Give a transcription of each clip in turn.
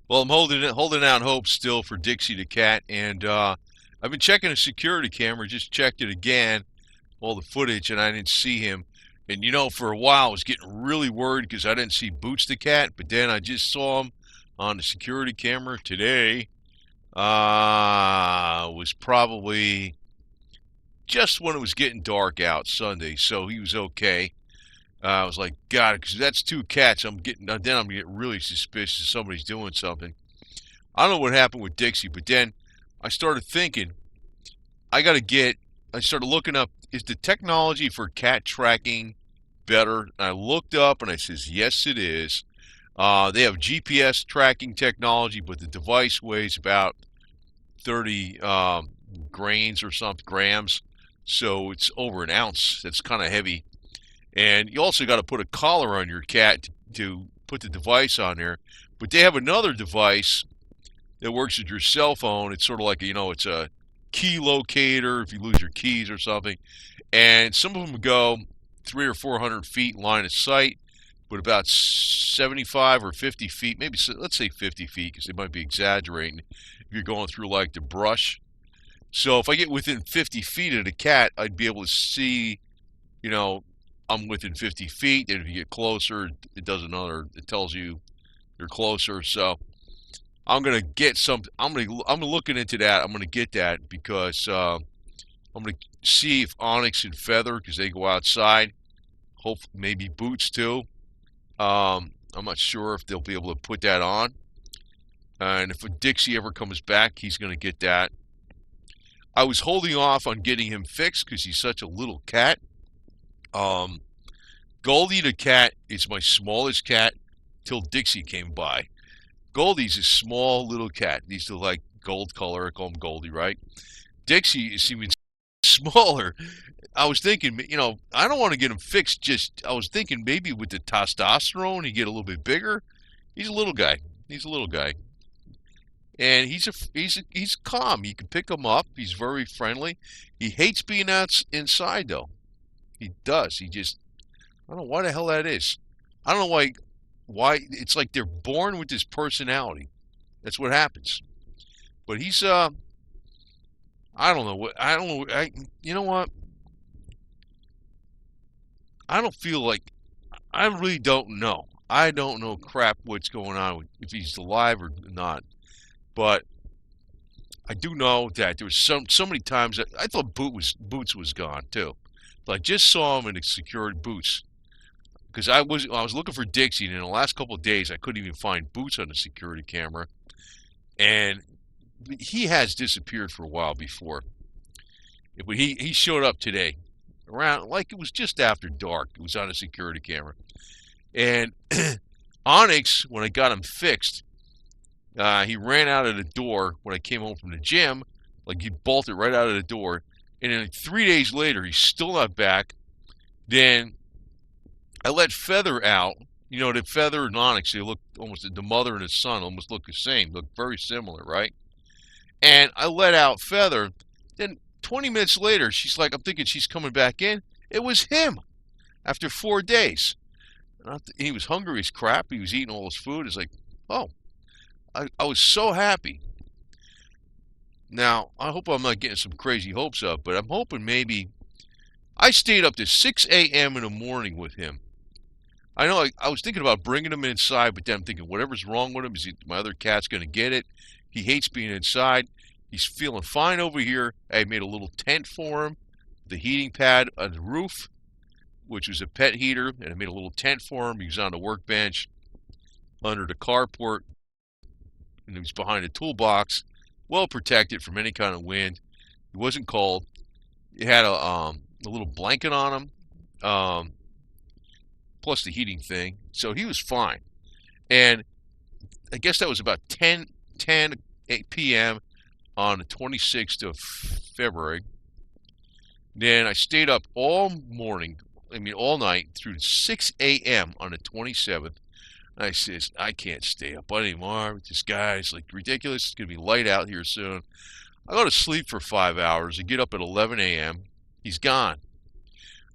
Well, I'm holding out hope still for Dixie the cat, and I've been checking a security camera. Just checked it again, all the footage, and I didn't see him. And for a while, I was getting really worried because I didn't see Boots the cat, but then I just saw him on the security camera today. Was probably just when it was getting dark out Sunday, so he was okay. I was like, God, because that's two cats. Then I'm getting really suspicious somebody's doing something. I don't know what happened with Dixie, but then I started thinking, I got to get, I started looking up, is the technology for cat tracking better? And I looked up and I says, yes, it is. They have GPS tracking technology, but the device weighs about 30 grains or something, grams. So it's over an ounce. That's kind of heavy. And you also got to put a collar on your cat to put the device on there. But they have another device that works with your cell phone. It's sort of like, it's a key locator if you lose your keys or something. And some of them go 300 or 400 feet line of sight, but about 75 or 50 feet, maybe let's say 50 feet because they might be exaggerating if you're going through like the brush. So if I get within 50 feet of the cat, I'd be able to see, you know, I'm within 50 feet. And if you get closer, it tells you you're closer. So I'm gonna get some. I'm looking into that. I'm gonna get that because I'm gonna see if Onyx and Feather, because they go outside. Hope maybe Boots too. I'm not sure if they'll be able to put that on. And if a Dixie ever comes back, he's gonna get that. I was holding off on getting him fixed because he's such a little cat. Um, Goldie the cat is my smallest cat till Dixie came by. Goldie's a small little cat. He's the like gold color. I call him Goldie, right? Dixie is even smaller. I was thinking, I don't want to get him fixed. I was thinking maybe with the testosterone, he get a little bit bigger. He's a little guy. He's a little guy, and he's calm. You can pick him up. He's very friendly. He hates being inside though. He does. I don't know why the hell that is. I don't know why it's like they're born with this personality. That's what happens. But he's I don't know what I don't know. You know what? I don't feel like I really don't know. I don't know crap what's going on with if he's alive or not. But I do know that there was so many times that I thought Boots was gone too. But I just saw him in the security boots because I was looking for Dixie, and in the last couple of days I couldn't even find Boots on the security camera, and he has disappeared for a while before. But he showed up today around like it was just after dark. It was on a security camera, and Onyx, when I got him fixed, he ran out of the door when I came home from the gym. Like he bolted right out of the door, and then 3 days later he's still not back. Then I let Feather out. The Feather and Onyx, they look almost, the mother and the son almost look the same, look very similar, right? And I let out Feather. Then 20 minutes later, I'm thinking she's coming back in. It was him after 4 days. He was hungry as crap. He was eating all his food. It's like, oh, I was so happy. Now, I hope I'm not getting some crazy hopes up, but I'm hoping maybe I stayed up to 6 a.m. in the morning with him. I know I was thinking about bringing him inside, but then I'm thinking whatever's wrong with him, my other cat's going to get it. He hates being inside. He's feeling fine over here. I made a little tent for him, the heating pad on the roof, which was a pet heater, and I made a little tent for him. He was on the workbench under the carport, and he was behind a toolbox, well protected from any kind of wind. He wasn't cold. He had a little blanket on him, plus the heating thing, so he was fine. And I guess that was about 10 p.m. on the 26th of February. Then I stayed up all morning, all night through 6 a.m. on the 27th. And I says, I can't stay up anymore. This guy's like ridiculous. It's going to be light out here soon. I go to sleep for 5 hours. I get up at 11 a.m. He's gone.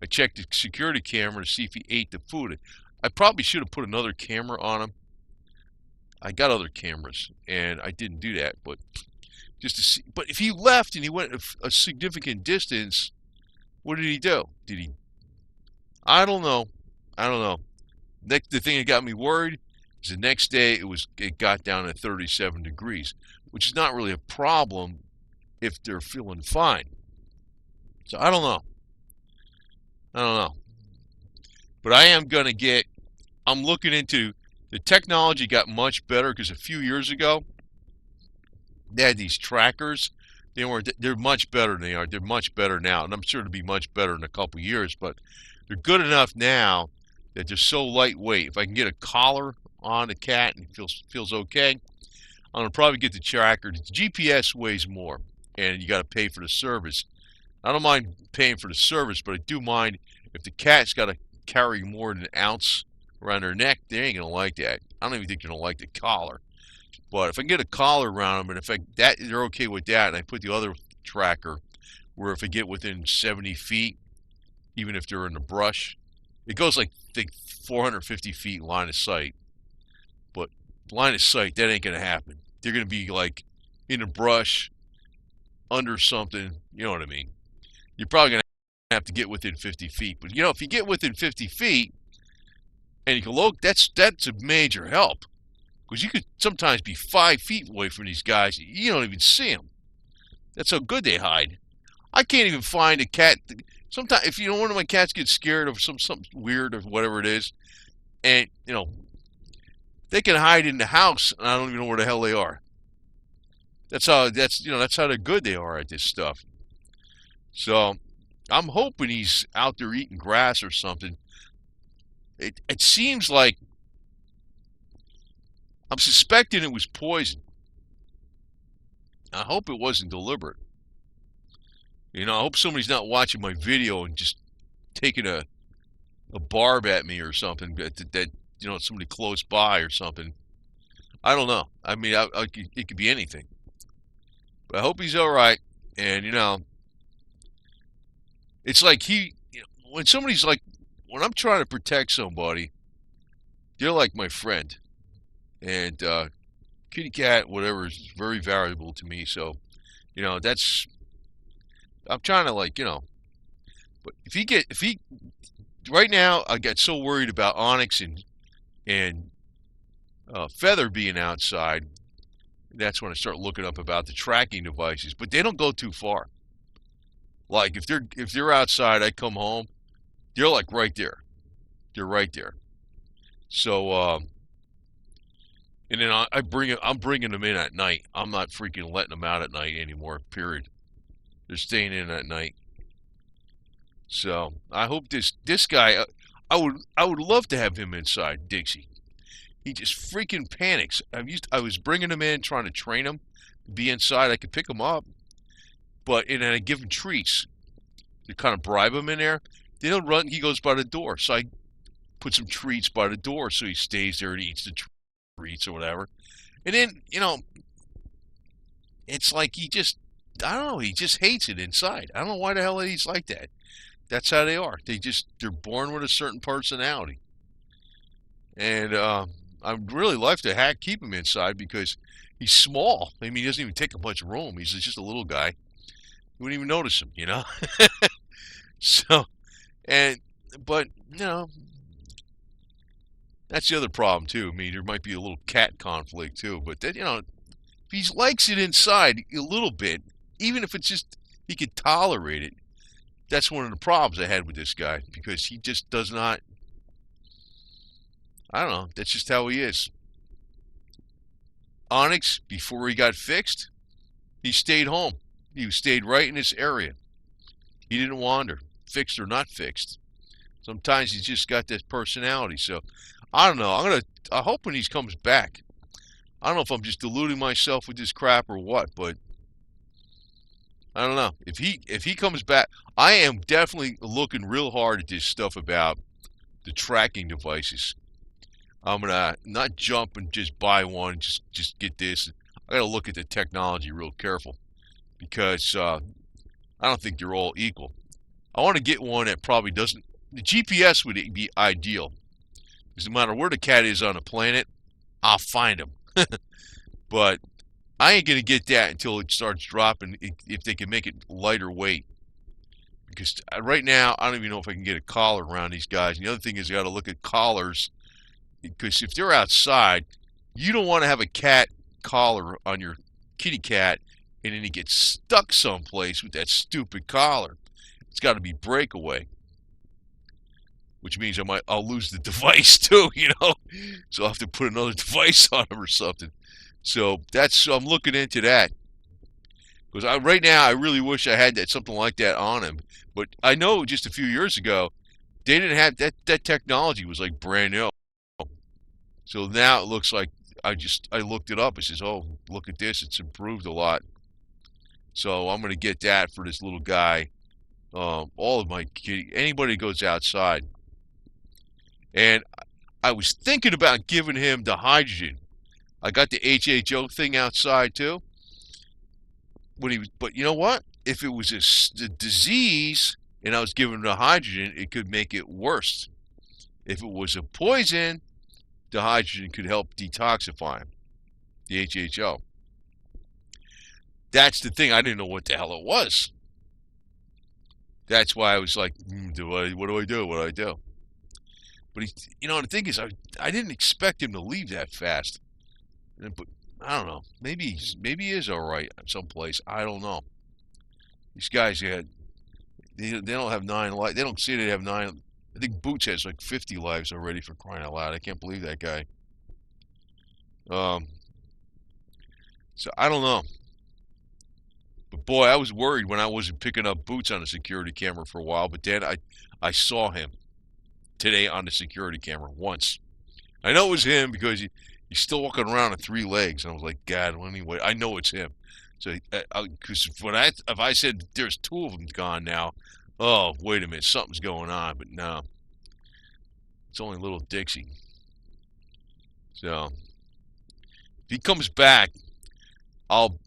I checked the security camera to see if he ate the food. I probably should have put another camera on him. I got other cameras, and I didn't do that, but just to see. But if he left and he went a significant distance, what did he do? Did he? I don't know. I don't know. The thing that got me worried is the next day it got down to 37 degrees, which is not really a problem if they're feeling fine. So I don't know. I don't know. But I am gonna get. I'm looking into the technology. Got much better because a few years ago they had these trackers. They're much better than they are. They're much better now, and I'm sure it'll be much better in a couple years. But they're good enough now that they're so lightweight. If I can get a collar on the cat and it feels okay, I'm gonna probably get the tracker. The GPS weighs more, and you got to pay for the service. I don't mind paying for the service, but I do mind if the cat's got to carry more than an ounce around their neck. They ain't gonna like that. I don't even think they're gonna like the collar. But if I can get a collar around them, and if they're okay with that, and I put the other tracker where if I get within 70 feet, even if they're in the brush, it goes like I think 450 feet line of sight. But line of sight, that ain't gonna happen. They're gonna be like in the brush, under something. You know what I mean? You're probably gonna have to get within 50 feet. But if you get within 50 feet and you can look, that's a major help. Because you could sometimes be 5 feet away from these guys. You don't even see them. That's how good they hide. I can't even find a cat. Sometimes, if one of my cats gets scared of something weird or whatever it is, and they can hide in the house, and I don't even know where the hell they are. That's how they're good they are at this stuff. So I'm hoping he's out there eating grass or something. It seems like I'm suspecting it was poison. I hope it wasn't deliberate. I hope somebody's not watching my video and just taking a barb at me or something. That somebody close by or something. I don't know. I mean, it could be anything. But I hope he's all right. And it's like when somebody's like, when I'm trying to protect somebody, they're like my friend. And kitty cat, whatever, is very valuable to me. So, I'm trying to but right now I got so worried about Onyx and Feather being outside. That's when I start looking up about the tracking devices. But they don't go too far. Like if they're outside, I come home, they're like right there. They're right there. So and then I'm bringing them in at night. I'm not freaking letting them out at night anymore. Period. They're staying in at night. So I hope this guy. I would love to have him inside, Dixie. He just freaking panics. I was bringing him in, trying to train him to be inside. I could pick him up, and then I give him treats to kind of bribe him in there. They don't run. He goes by the door, so I put some treats by the door so he stays there and eats the treats or whatever. And then it's like I don't know. He just hates it inside. I don't know why the hell he's like that. That's how they are. They're born with a certain personality. And I'd really like to keep him inside because he's small. I mean, he doesn't even take up much room. He's just a little guy. You wouldn't even notice him, So, but that's the other problem too. I mean, there might be a little cat conflict too. But that, if he likes it inside a little bit, even if it's just he could tolerate it, that's one of the problems I had with this guy because he just does not. I don't know. That's just how he is. Onyx, before he got fixed, he stayed home. He stayed right in this area. He didn't wander, fixed or not fixed. Sometimes he's just got this personality. So I don't know. I hope when he comes back. I don't know if I'm just deluding myself with this crap or what, but I don't know. If he comes back, I am definitely looking real hard at this stuff about the tracking devices. I'm gonna not jump and just buy one, just get this. I gotta look at the technology real careful because I don't think they're all equal. I want to get one that probably doesn't. The GPS would be ideal because no matter where the cat is on the planet, I'll find him. But I ain't gonna get that until it starts dropping. If they can make it lighter weight, because right now I don't even know if I can get a collar around these guys. And the other thing is, you got to look at collars, because if they're outside, you don't want to have a cat collar on your kitty cat, and then he gets stuck someplace with that stupid collar. It's got to be breakaway, which means I'll lose the device too, So I'll have to put another device on him or something. So I'm looking into that, because right now I really wish I had something like that on him. But I know just a few years ago they didn't have that. That technology was like brand new. So now it looks like I looked it up. It says, oh, look at this, it's improved a lot. So I'm gonna get that for this little guy. All of my kitty, anybody who goes outside. And I was thinking about giving him the hydrogen. I got the HHO thing outside too. But you know what? If it was a disease and I was giving him the hydrogen, it could make it worse. If it was a poison, the hydrogen could help detoxify him. The HHO. That's the thing. I didn't know what the hell it was. That's why I was like, what do I do? What do I do? But the thing is, I didn't expect him to leave that fast. But I don't know. Maybe he is all right someplace. I don't know. These guys they don't have 9 lives. They don't say they have 9. I think Boots has like 50 lives already, for crying out loud. I can't believe that guy. So I don't know. But boy, I was worried when I wasn't picking up Boots on the security camera for a while. But then I saw him today on the security camera once. I know it was him because he's still walking around on 3 legs. And I was like, God, anyway, I know it's him. So, because if I said there's 2 of them gone now, oh, wait a minute, something's going on. But no, it's only little Dixie. So, if he comes back, well,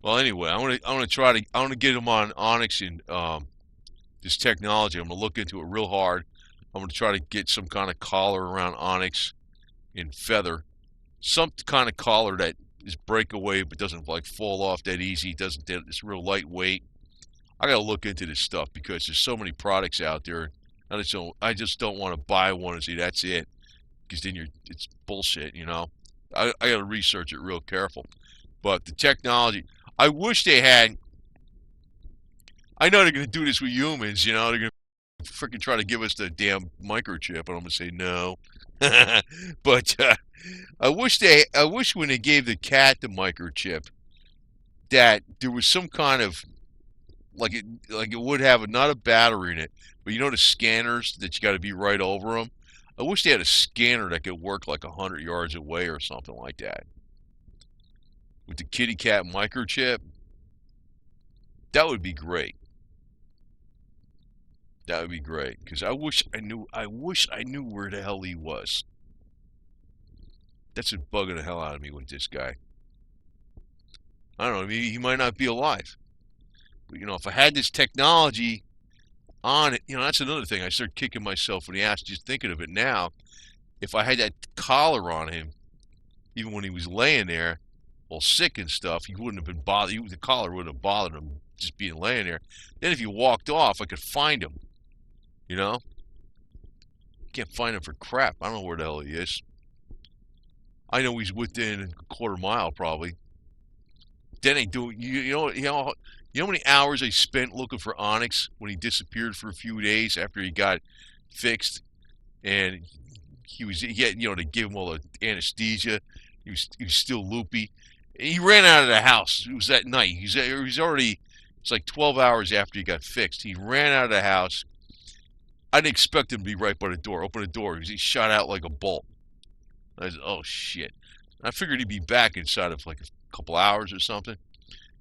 anyway, I want to get him on Onyx and this technology. I'm gonna look into it real hard. I'm gonna try to get some kind of collar around Onyx in feather, some kind of collar that is breakaway but doesn't like fall off that easy. It's real lightweight. I gotta look into this stuff because there's so many products out there. I just don't want to buy one and say that's it, because then it's bullshit. I gotta research it real careful. But the technology, I wish they had. I know they're going to do this with humans, they're going to freaking try to give us the damn microchip, and I'm going to say no. But I wish when they gave the cat the microchip that there was some kind of, like it would have not a battery in it, but the scanners that you got to be right over them. I wish they had a scanner that could work like 100 yards away or something like that. With the kitty cat microchip, that would be great. That would be great, because I wish I knew where the hell he was. That's bugging the hell out of me with this guy. I don't know, maybe he might not be alive. But if I had this technology on it, that's another thing. I start kicking myself when he asked, just thinking of it now. If I had that collar on him, even when he was laying there, all sick and stuff, he wouldn't have been bothered. The collar wouldn't have bothered him just being laying there. Then if he walked off, I could find him. Can't find him for crap. I don't know where the hell he is. I know he's within a quarter mile probably. Then ain't doing. You know how many hours I spent looking for Onyx when he disappeared for a few days after he got fixed, and he had to give him all the anesthesia. He was still loopy. He ran out of the house. It was that night. He's already. It's like 12 hours after he got fixed. He ran out of the house. I didn't expect him to be right by the door. Open the door. He shot out like a bolt. I said, oh, shit. I figured he'd be back inside of like a couple hours or something.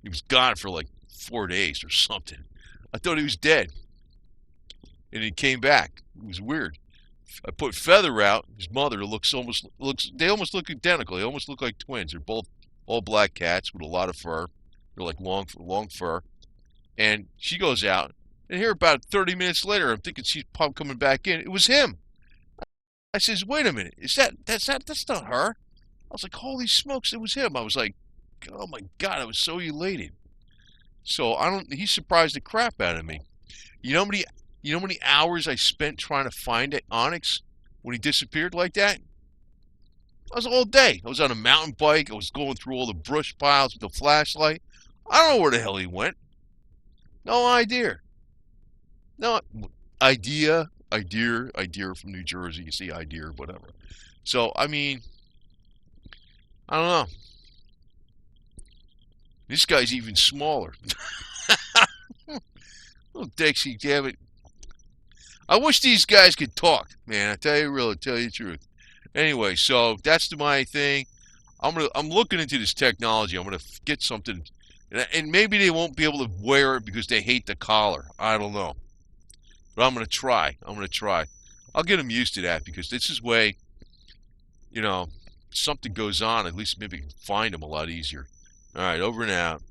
He was gone for like 4 days or something. I thought he was dead. And he came back. It was weird. I put Feather out. His mother they almost look identical. They almost look like twins. They're both all black cats with a lot of fur. They're like long fur. And she goes out. And here about 30 minutes later, I'm thinking she's probably coming back in. It was him. I says, wait a minute, that's not her. I was like, holy smokes, it was him. I was like, oh my God, I was so elated. So he surprised the crap out of me. You know how many hours I spent trying to find it, Onyx, when he disappeared like that? I was all day. I was on a mountain bike. I was going through all the brush piles with the flashlight. I don't know where the hell he went. No idea. No idea from New Jersey. You see, idea, whatever. So I mean, I don't know. This guy's even smaller. Oh, Dixie, damn it. I wish these guys could talk, man. I tell you really, tell you the truth. Anyway, so that's my thing. I'm looking into this technology. I'm gonna get something, and maybe they won't be able to wear it because they hate the collar. I don't know, but I'm gonna try. I'll get them used to that because this is way, something goes on. At least maybe I can find them a lot easier. All right, over and out.